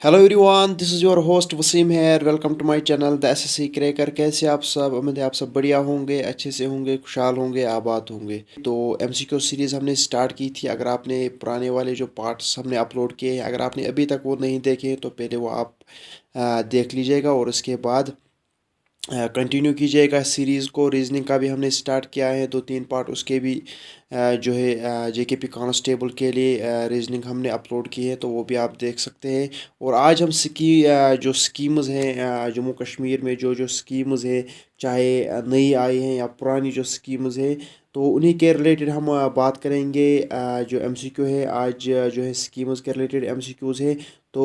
Hello everyone, this is your host Waseem हैर। Welcome to my channel the SSC cracker. कैसे आप सब? उम्मीद है आप सब बढ़िया होंगे, अच्छे से होंगे, खुशहाल होंगे, आबाद होंगे। तो एमसीक्यू सीरीज़ हमने स्टार्ट की थी। अगर आपने पुराने वाले जो पार्ट्स हमने अपलोड किए हैं, अगर आपने अभी तक वो नहीं देखे तो पहले वो आप देख लीजिएगा और उसके बाद कंटिन्यू कीजिएगा सीरीज़ को। रीजनिंग का भी हमने स्टार्ट किया है, 2-3 पार्ट उसके भी जो है जेकेपी कांस्टेबल के लिए रीजनिंग हमने अपलोड की है, तो वो भी आप देख सकते हैं। और आज हम जो स्कीम्स हैं जम्मू कश्मीर में, जो जो स्कीम्स हैं, चाहे नई आई हैं या पुरानी जो स्कीम्स हैं, तो उन्हीं के रिलेटेड हम बात करेंगे। जो एमसीक्यू है आज जो है स्कीम्स के रिलेटेड एमसीक्यूज़ है। तो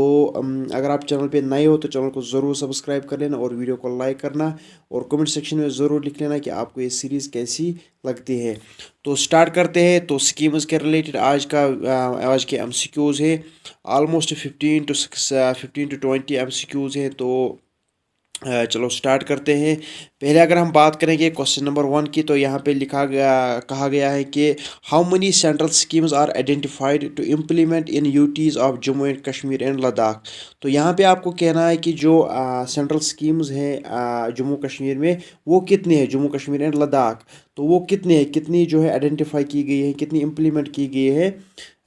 अगर आप चैनल पे नए हो तो चैनल को ज़रूर सब्सक्राइब कर लेना और वीडियो को लाइक करना और कमेंट सेक्शन में ज़रूर लिख लेना कि आपको ये सीरीज़ कैसी लगती है। तो स्टार्ट करते हैं। तो स्कीम्स के रिलेटेड आज के एमसीक्यूज़ है। ऑलमोस्ट 15 to 20 एमसीक्यूज़ हैं। तो चलो स्टार्ट करते हैं। पहले अगर हम बात करेंगे क्वेश्चन नंबर 1 की, तो यहाँ पे कहा गया है कि how many central schemes are identified to implement in UTs of Jammu and Kashmir and Ladakh. तो यहाँ पे आपको कहना है कि जो सेंट्रल स्कीम्स हैं जम्मू कश्मीर में, वो कितनी है, जम्मू कश्मीर एंड लद्दाख। तो वो कितनी है, कितनी जो है आइडेंटिफाई की गई है, कितनी इम्प्लीमेंट की गई है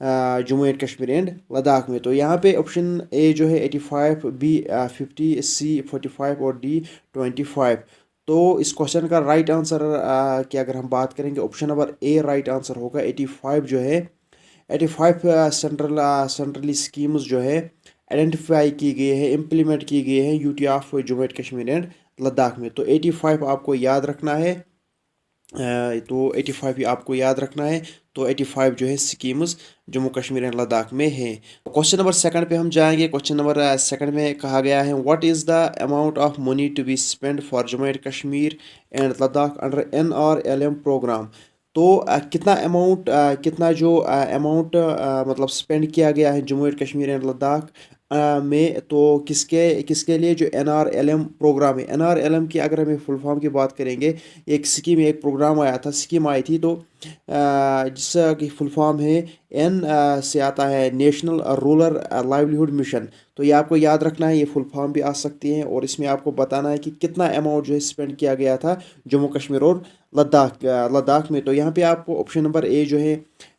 जम्मू एंड कश्मीर एंड लद्दाख में। तो यहाँ पे ऑप्शन ए जो है 85, बी 50, सी 45 और डी 25। तो इस क्वेश्चन का राइट आंसर की अगर हम बात करेंगे, ऑप्शन नंबर ए राइट आंसर होगा। 85 जो है, 85 सेंट्रली स्कीम्स जो है आइडेंटिफाई की गई है, इम्प्लीमेंट की गई है UT of Jammu and Kashmir and Ladakh में। तो 85 आपको याद रखना है। तो 85 ही आपको याद रखना है। तो 85 जो है स्कीम्स जम्मू कश्मीर एंड लद्दाख में है। क्वेश्चन नंबर सेकंड पे हम जाएंगे। क्वेश्चन नंबर सेकंड में कहा गया है what is the amount of money to be spend for Jammu and Kashmir and Ladakh under NRLM program. तो कितना अमाउंट, कितना जो अमाउंट मतलब स्पेंड किया गया है जम्मू एंड कश्मीर एंड लद्दाख में, तो किसके किसके लिए जो NRLM प्रोग्राम है। NRLM की अगर हमें फुल फॉर्म की बात करेंगे, एक स्कीम, एक प्रोग्राम आया था, स्कीम आई थी, तो जिसका की फुल फॉर्म है एन से आता है नेशनल रूरल लाइवलीहुड मिशन। तो ये आपको याद रखना है, ये फुल फॉर्म भी आ सकती है और इसमें आपको बताना है कि कितना अमाउंट जो है स्पेंड किया गया था जम्मू कश्मीर और लद्दाख में। तो यहाँ पे आपको ऑप्शन नंबर ए जो है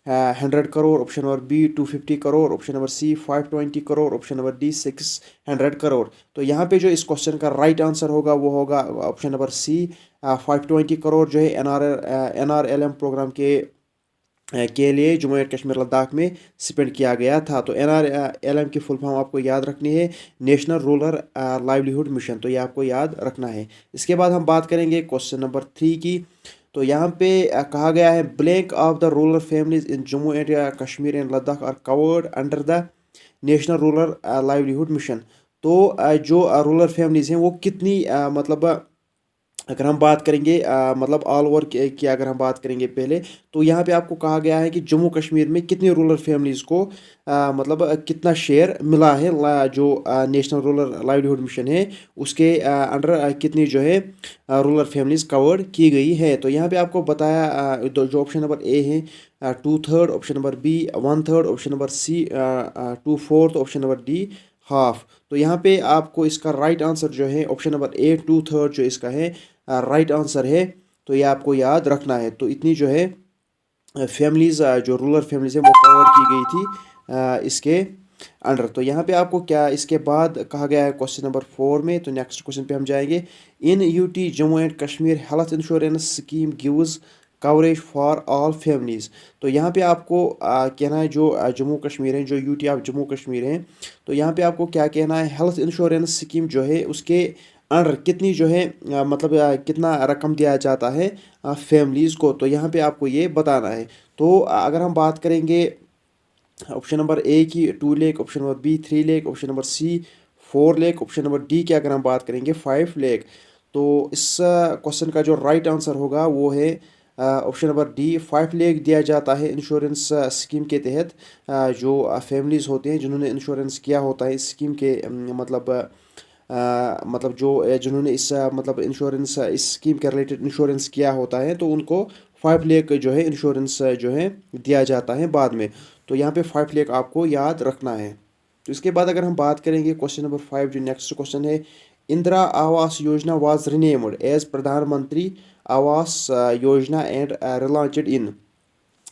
100 crore, option number B 250 crore, option number C 520 crore, option number D 600 crore. तो यहाँ पे जो इस क्वेश्चन का राइट आंसर होगा वो होगा ऑप्शन नंबर सी 520 करोड़ जो है NRLM प्रोग्राम के लिए जम्मू एंड कश्मीर लद्दाख में स्पेंड किया गया था। तो NRLM की फुल फॉर्म आपको याद रखनी है, नेशनल रूरल लाइवलीहुड मिशन। तो ये आपको याद रखना है। इसके बाद हम बात करेंगे क्वेश्चन नंबर 3 की। तो यहाँ पे कहा गया है blank of the rural families in Jammu and Kashmir and Ladakh are covered under the national rural livelihood mission. तो जो रूरल फैमिलीज हैं वो कितनी मतलब अगर हम बात करेंगे मतलब ऑल ओवर की अगर हम बात करेंगे पहले, तो यहाँ पे आपको कहा गया है कि जम्मू कश्मीर में कितनी रूरल फैमिलीज़ को मतलब कितना शेयर मिला है, जो नेशनल रूरल लाइवलीहुड मिशन है उसके अंडर कितनी जो है रूरल फैमिलीज़ कवर की गई है। तो यहाँ पे आपको बताया जो ऑप्शन नंबर ए है 2/3, option number B 1/3, option number C 2/4, option number D half. तो यहाँ पे आपको इसका राइट आंसर जो है ऑप्शन नंबर ए 2/3 जो इसका है राइट आंसर है। तो ये आपको याद रखना है। तो इतनी जो है फैमिलीज़ जो रूरल फैमिलीज़ हैं वो कवर की गई थी इसके अंडर। तो यहाँ पे आपको क्या इसके बाद कहा गया है क्वेश्चन नंबर 4 में। तो नेक्स्ट क्वेश्चन पे हम जाएंगे। In UT Jammu and Kashmir health insurance scheme gives coverage for all families. तो यहाँ पे आपको कहना है जो जम्मू कश्मीर है, जो यूटी ऑफ जम्मू कश्मीर है, तो यहाँ पे आपको क्या कहना है, हेल्थ इंश्योरेंस स्कीम जो है उसके अंडर कितनी जो है मतलब कितना रकम दिया जाता है फैमिलीज़ को। तो यहाँ पे आपको ये बताना है। तो अगर हम बात करेंगे ऑप्शन नंबर ए की 2 lakh, option number B 3 lakh, option number C 4 lakh, option number D की अगर हम बात करेंगे 5 लाख। तो इस क्वेश्चन का जो राइट आंसर होगा वो है ऑप्शन नंबर डी 5 लाख दिया जाता है इंश्योरेंस स्कीम के तहत। जो फैमिलीज़ होते हैं जिन्होंने इंश्योरेंस किया होता है इस स्कीम के मतलब जो जिन्होंने इस मतलब इंश्योरेंस इस स्कीम के रिलेटेड इंश्योरेंस किया होता है, तो उनको 5 लाख जो है इंश्योरेंस जो है दिया जाता है बाद में। तो यहाँ पे 5 लाख आपको याद रखना है। तो इसके बाद अगर हम बात करेंगे क्वेश्चन नंबर 5, जो नेक्स्ट क्वेश्चन है, Indira Awas Yojana was renamed as प्रधानमंत्री आवास योजना एंड रिलॉन्च्ड इन।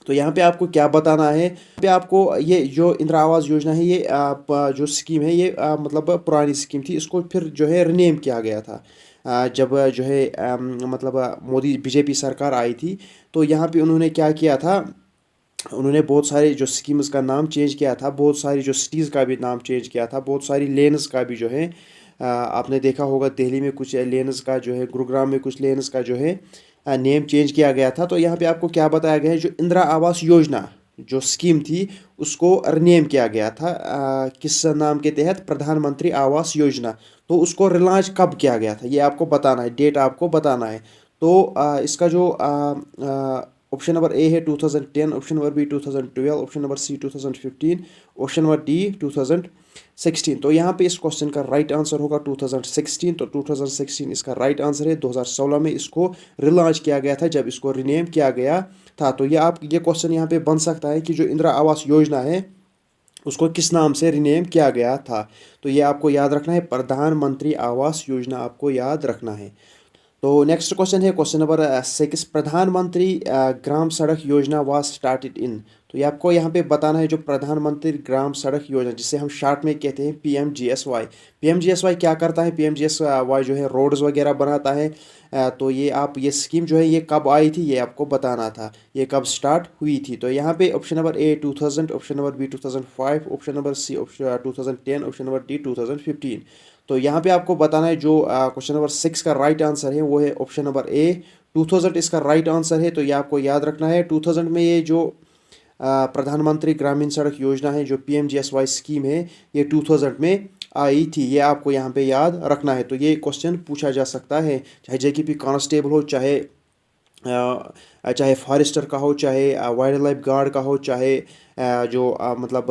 तो यहाँ पे आपको क्या बताना है, यहाँ पे आपको ये जो इंदिरा आवास योजना है, ये जो स्कीम है, ये मतलब पुरानी स्कीम थी, इसको फिर जो है रिनेम किया गया था जब जो है मतलब मोदी बीजेपी सरकार आई थी। तो यहाँ पे उन्होंने क्या किया था, उन्होंने बहुत सारे जो स्कीम्स का नाम चेंज किया था, बहुत सारी जो सिटीज़ का भी नाम चेंज किया था, बहुत सारी लेन्स का भी जो है आपने देखा होगा दिल्ली में कुछ लेन्स का जो है, गुरुग्राम में कुछ लेन्स का जो है नेम चेंज किया गया था। तो यहाँ पे आपको क्या बताया गया है, जो इंदिरा आवास योजना जो स्कीम थी उसको रिनेम किया गया था किस नाम के तहत, प्रधानमंत्री आवास योजना। तो उसको रिलॉन्च कब किया गया था ये आपको बताना है, डेट आपको बताना है। तो इसका जो ऑप्शन नंबर ए है 2010, option number B 2012, option number C 2015, option number D 2016। तो यहाँ पे इस क्वेश्चन का राइट आंसर होगा 2016। तो 2016 इसका राइट आंसर है। 2016 में इसको रिलॉन्च किया गया था जब इसको रिनेम किया गया था। तो ये क्वेश्चन यहाँ पे बन सकता है कि जो इंदिरा आवास योजना है उसको किस नाम से रिनेम किया गया था। तो ये आपको याद रखना है, प्रधानमंत्री आवास योजना आपको याद रखना है। तो नेक्स्ट क्वेश्चन है क्वेश्चन नंबर 6, प्रधानमंत्री ग्राम सड़क योजना वाज स्टार्टेड इन। तो ये आपको यहाँ पे बताना है, जो प्रधानमंत्री ग्राम सड़क योजना जिसे हम शॉर्ट में कहते हैं PMGSY। PMGSY क्या करता है, PMGSY जो है रोड्स वगैरह बनाता है। तो ये स्कीम जो है ये कब आई थी ये आपको बताना था, ये कब स्टार्ट हुई थी। तो यहाँ पे option number A 2000, option number B 2005, option number C 2010, option number D 2015। तो यहाँ पे आपको बताना है, जो क्वेश्चन नंबर 6 का राइट आंसर है वो है ऑप्शन नंबर ए 2000 इसका राइट आंसर है। तो ये आपको याद रखना है, 2000 में ये जो प्रधानमंत्री ग्रामीण सड़क योजना है, जो PMGSY स्कीम है, ये 2000 में आई थी। ये आपको यहाँ पे याद रखना है। तो ये क्वेश्चन पूछा जा सकता है, चाहे JKP कांस्टेबल हो, चाहे फॉरेस्टर का हो, चाहे वाइल्ड लाइफ गार्ड का हो, चाहे जो मतलब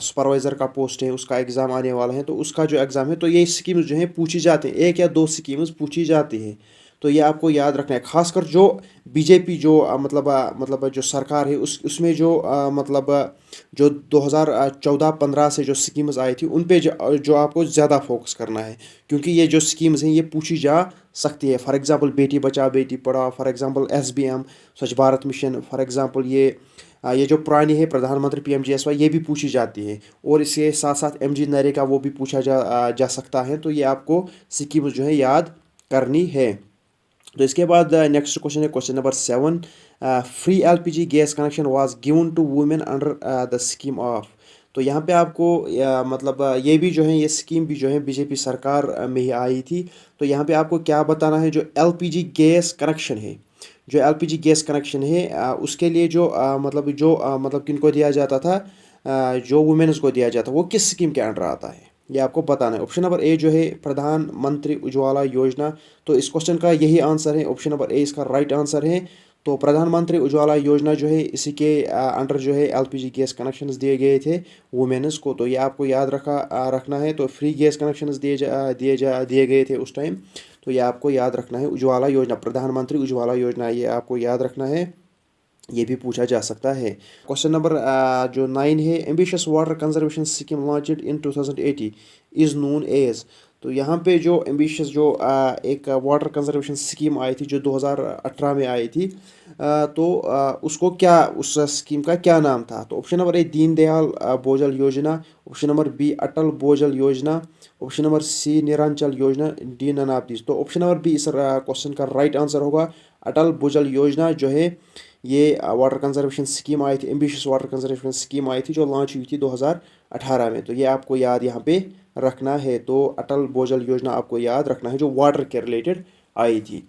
सुपरवाइज़र का पोस्ट है उसका एग्ज़ाम आने वाला है, तो उसका जो एग्ज़ाम है, तो ये स्कीम्स जो हैं पूछी जाती हैं, एक या दो स्कीम्स पूछी जाती हैं। तो ये आपको याद रखना है, खासकर जो बीजेपी जो मतलब जो सरकार है उसमें जो जो 2014-15 से जो स्कीम्स आई थी उन पे जो आपको ज़्यादा फोकस करना है, क्योंकि ये जो स्कीम्स हैं ये पूछी जा सकती है। For example Beti Bachao Beti Padhao, for example SBM स्वच्छ भारत मिशन, फॉर एग्जांपल ये जो पुरानी है प्रधानमंत्री PMGSY ये भी पूछी जाती है, और इसके साथ साथ MG नरेगा वो भी पूछा जा सकता है। तो ये आपको स्कीम्स जो है याद करनी है। तो इसके बाद नेक्स्ट क्वेश्चन है question number 7, free LPG gas connection was given to women under the scheme of. तो यहाँ पे आपको ये भी जो है ये स्कीम भी जो है बीजेपी सरकार में ही आई थी। तो यहाँ पे आपको क्या बताना है, जो LPG गैस कनेक्शन है, जो LPG गैस कनेक्शन है उसके लिए जो मतलब किनको दिया जाता था, जो वुमेन्स को दिया जाता, वो किस स्कीम के अंडर आता है ये आपको बताना है। ऑप्शन नंबर ए जो है प्रधानमंत्री उज्ज्वला योजना। तो इस क्वेश्चन का यही आंसर है, ऑप्शन नंबर ए इसका राइट आंसर है। तो प्रधानमंत्री उज्ज्वला योजना जो है इसी के अंडर जो है LPG गैस कनेक्शंस दिए गए थे वुमेन्स को। तो ये आपको याद रखना है। तो फ्री गैस कनेक्शंस दिए गए थे उस टाइम। तो ये आपको याद रखना है, उज्ज्वला योजना, प्रधानमंत्री उज्ज्वला योजना, ये आपको याद रखना है, ये भी पूछा जा सकता है। क्वेश्चन नंबर जो 9 है, ambitious water conservation scheme launched in 2080 is known as. तो यहाँ पे जो एम्बिशियस जो एक वाटर कंजर्वेशन स्कीम आई थी जो 2018 में आई थी, तो उसको क्या, उस स्कीम का क्या नाम था। तो ऑप्शन नंबर ए दीनदयाल बोझल योजना, ऑप्शन नंबर बी अटल बोझल योजना, ऑप्शन नंबर सी निरंचल योजना, डी नन ऑफ दिस। तो ऑप्शन नंबर बी इस क्वेश्चन का राइट आंसर होगा, अटल भूजल योजना जो है ये वाटर कंजर्वेशन स्कीम आई थी, एम्बिशियस वाटर कंजर्वेशन स्कीम आई थी जो लॉन्च हुई थी 2018 में। तो ये आपको याद यहाँ पे रखना है। तो अटल भूजल योजना आपको याद रखना है जो वाटर के रिलेटेड आई थी।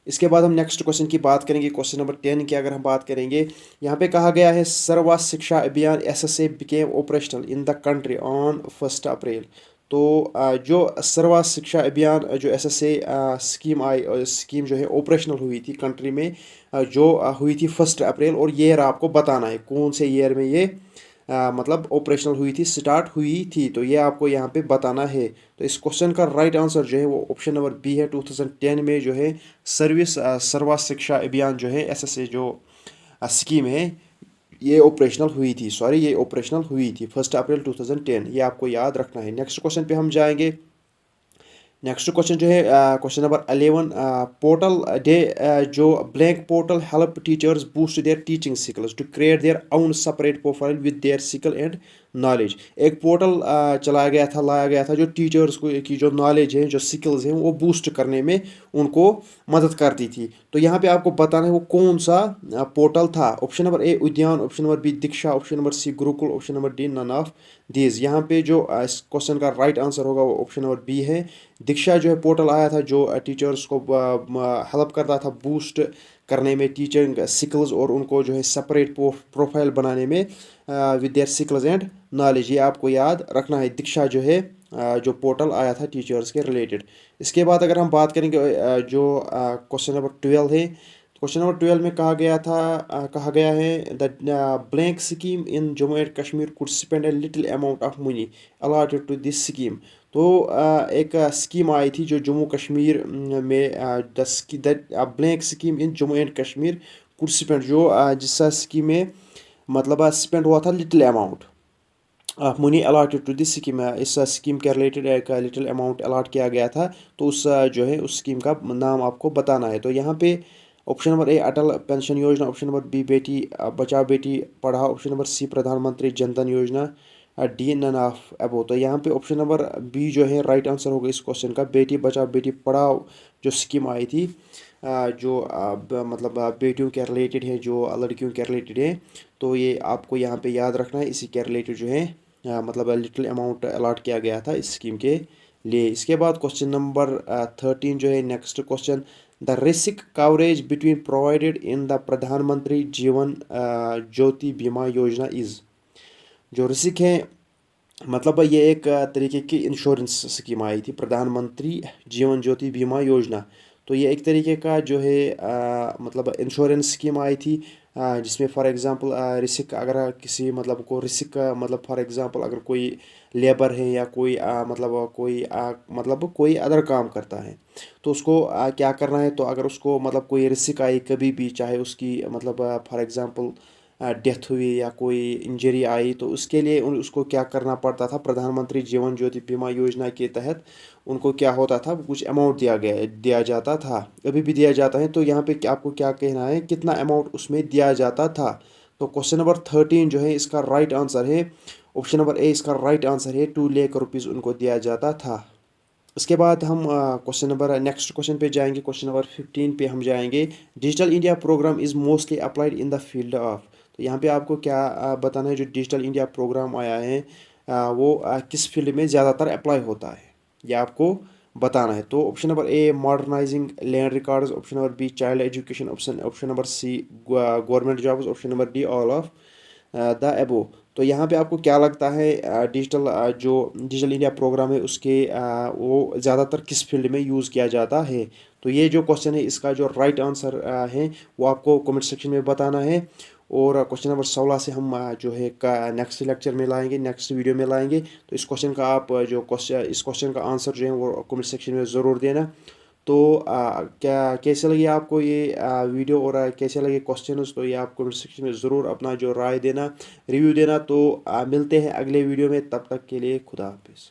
इसके बाद हम नेक्स्ट क्वेश्चन की बात करेंगे, क्वेश्चन नंबर 10 की अगर हम बात करेंगे, यहाँ पे कहा गया है सर्वा शिक्षा अभियान SSA became operational in the country on 1 अप्रैल। तो जो सर्वा शिक्षा अभियान जो SSA स्कीम जो है ऑपरेशनल हुई थी कंट्री में, जो हुई थी 1 अप्रैल, और ये आपको बताना है कौन से ईयर में ये मतलब ऑपरेशनल हुई थी, स्टार्ट हुई थी। तो ये आपको यहाँ पे बताना है। तो इस क्वेश्चन का राइट आंसर जो है वो ऑप्शन नंबर बी है, 2010 में जो है सर्वा शिक्षा अभियान जो है SSA जो स्कीम है ये ऑपरेशनल हुई थी, सॉरी ये ऑपरेशनल हुई थी 1 अप्रैल 2010, ये आपको याद रखना है। नेक्स्ट क्वेश्चन पे हम जाएंगे। नेक्स्ट क्वेश्चन जो है क्वेश्चन नंबर 11, पोर्टल डे जो blank portal help teachers boost their teaching skills to create their own separate profile with their skill and knowledge. एक पोर्टल चलाया गया था, लाया गया था जो टीचर्स को की जो नॉलेज है, जो स्किल्स हैं वो बूस्ट करने में उनको मदद करती थी। तो यहाँ पे आपको बताना है वो कौन सा पोर्टल था। Option number A Udyan, option number B Diksha, option number C Gurukul, option number D none of these. यहाँ पे जो इस क्वेश्चन का राइट आंसर होगा वो ऑप्शन नंबर बी है। दीक्षा जो है पोर्टल आया था जो टीचर्स को हेल्प करता था बूस्ट करने में टीचिंग स्किल्स और उनको जो है सेपरेट प्रोफाइल बनाने में with their skills and knowledge. ये आपको याद रखना है, दीक्षा जो है जो पोर्टल आया था टीचर्स के रिलेटेड। इसके बाद अगर हम बात करेंगे जो क्वेश्चन नंबर 12 है, क्वेश्चन नंबर 12 में कहा गया था कहा गया है the blank scheme in Jammu and Kashmir could spend a little amount of money allotted to this scheme. तो एक स्कीम आई थी जो जम्मू कश्मीर में the blank scheme in Jammu and Kashmir could spend, जो जिस स्कीम में मतलब स्पेंड हुआ था little amount of money allotted to this scheme. इस स्कीम के रिलेटेड एक लिटिल अमाउंट अलॉट किया गया था, तो उस जो है उस स्कीम का नाम आपको बताना है। तो यहाँ पे ऑप्शन नंबर ए अटल पेंशन योजना, option number B Beti Bachao Beti Padhao, option number सी प्रधानमंत्री जनधन योजना, डी नन ऑफ अबो। तो यहाँ पे ऑप्शन नंबर बी जो है राइट आंसर होगा इस क्वेश्चन का। बेटी बचाओ बेटी पढ़ाओ जो स्कीम आई थी जो मतलब बेटियों के रिलेटेड है, जो लड़कियों के रिलेटेड है, तो ये आपको यहाँ पे याद रखना है। इसी के रिलेटेड जो है मतलब लिटिल अमाउंट अलॉट किया गया था इस स्कीम के लिए। इसके बाद क्वेश्चन नंबर 13 जो है next question, the risk coverage between provided in the प्रधानमंत्री जीवन ज्योति बीमा योजना इज। जो रिस्क है मतलब ये एक तरीके की इंश्योरेंस स्कीम आई थी, प्रधानमंत्री जीवन ज्योति बीमा योजना। तो ये एक तरीके का जो है मतलब इंश्योरेंस स्कीम आई थी जिसमें फॉर एग्जांपल रिस्क अगर किसी मतलब को रिस्क मतलब फॉर एग्जांपल अगर कोई लेबर है या कोई मतलब कोई अदर काम करता है, तो उसको क्या करना है। तो अगर उसको मतलब कोई रिस्क आई कभी भी, चाहे उसकी मतलब फॉर एग्जांपल डेथ हुई या कोई इंजरी आई, तो उसके लिए उसको क्या करना पड़ता था। प्रधानमंत्री जीवन ज्योति बीमा योजना के तहत उनको क्या होता था, कुछ अमाउंट दिया जाता था, अभी भी दिया जाता है। तो यहाँ पे आपको क्या कहना है कितना अमाउंट उसमें दिया जाता था। तो क्वेश्चन नंबर 13 जो है इसका राइट आंसर है ऑप्शन नंबर ए, इसका राइट आंसर है 2 लाख रुपीज़ उनको दिया जाता था। इसके बाद हम क्वेश्चन नंबर नेक्स्ट क्वेश्चन पे जाएंगे। क्वेश्चन नंबर 15 पे हम जाएंगे। Digital India program is mostly applied in the field of. तो यहाँ पे आपको क्या बताना है, जो डिजिटल इंडिया प्रोग्राम आया है वो किस फील्ड में ज़्यादातर अप्लाई होता है, ये आपको बताना है। तो option number A modernising land records, option number B child education, option number C government jobs, option number D all of the above. तो यहाँ पे आपको क्या लगता है जो डिजिटल इंडिया प्रोग्राम है उसके वो ज़्यादातर किस फील्ड में यूज़ किया जाता है। तो ये जो क्वेश्चन है इसका जो राइट आंसर है वो आपको कमेंट सेक्शन में बताना है। और क्वेश्चन नंबर 16 से हम जो है नेक्स्ट लेक्चर में लाएंगे, नेक्स्ट वीडियो में लाएंगे। तो इस क्वेश्चन का आप जो क्वेश्चन इस क्वेश्चन का आंसर जो है वो कमेंट सेक्शन में ज़रूर देना। तो क्या कैसे लगी आपको ये वीडियो और कैसे लगे क्वेश्चंस, तो ये आप कमेंट सेक्शन में ज़रूर अपना जो राय देना, रिव्यू देना। तो मिलते हैं अगले वीडियो में, तब तक के लिए खुदा हाफिज़।